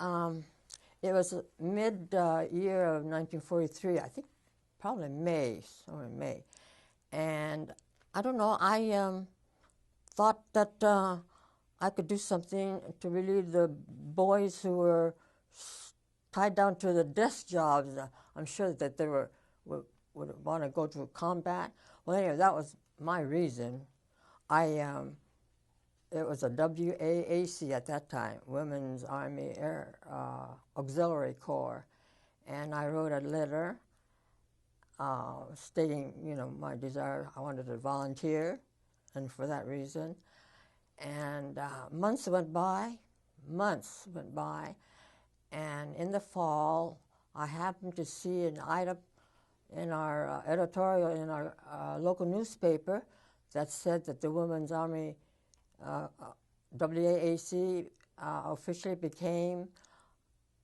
It was mid-year of 1943, I think probably May, somewhere in May. And I don't know, I thought that I could do something to relieve the boys who were tied down to the desk jobs. I'm sure that they would want to go to combat. Well, anyway, that was my reason. It was a WAAC at that time, Women's Army Air Auxiliary Corps, and I wrote a letter stating, my desire. I wanted to volunteer, and for that reason. And months went by, and in the fall, I happened to see an item in our editorial in our local newspaper that said that the Women's Army WAAC officially became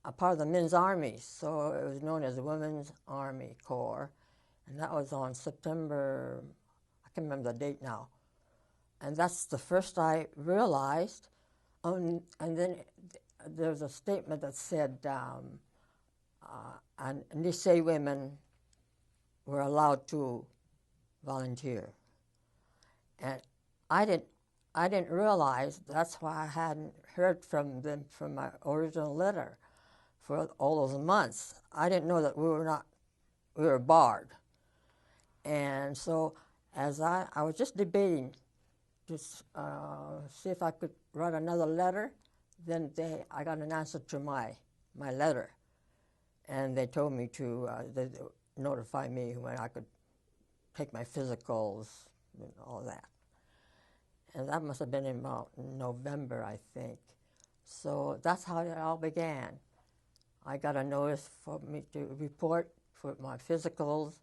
a part of the Men's Army, so it was known as the Women's Army Corps, and that was on September, I can't remember the date now, and that's the first I realized, and then there's a statement that said and Nisei women were allowed to volunteer, and I didn't realize that's why I hadn't heard from them from my original letter for all those months. I didn't know that we were barred. And so as I was just debating to see if I could write another letter, then I got an answer to my letter. And they told me to they notify me when I could take my physicals and all that. And that must have been in about November, I think. So that's how it all began. I got a notice for me to report for my physicals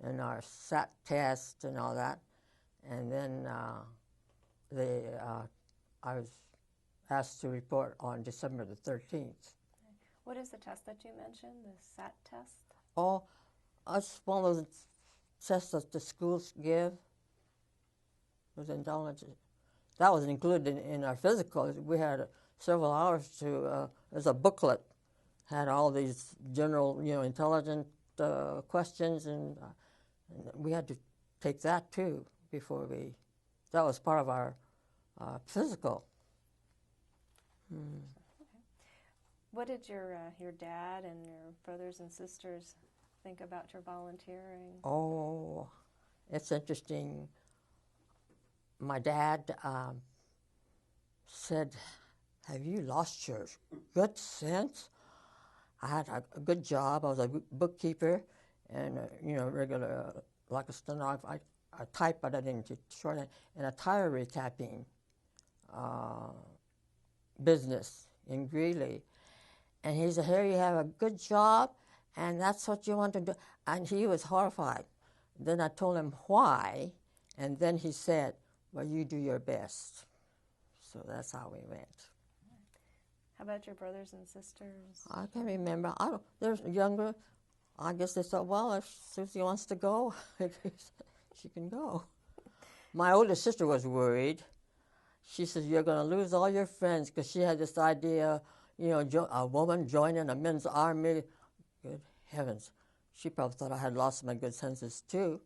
and our SAT test and all that. And then I was asked to report on December the 13th. What is the test that you mentioned, the SAT test? Oh, it's one of those tests that the schools give. That was included in our physical. We had several hours to, there's a booklet, had all these general, intelligent questions, and we had to take that too before that was part of our physical. Okay. What did your dad and your brothers and sisters think about your volunteering? Oh, it's interesting. My dad said, "Have you lost your good sense?" I had a good job. I was a bookkeeper and, regular, like a stenographer. I type, but I didn't get shorthand, and a tire recapping business in Greeley. And he said, "Here you have a good job, and that's what you want to do." And he was horrified. Then I told him why, and then he said, "Well, you do your best." So that's how we went. How about your brothers and sisters? I can't remember. They're younger. I guess they thought, well, if Susie wants to go, she can go. My older sister was worried. She says, "You're going to lose all your friends," because she had this idea, a woman joining a men's army. Good heavens. She probably thought I had lost my good senses too,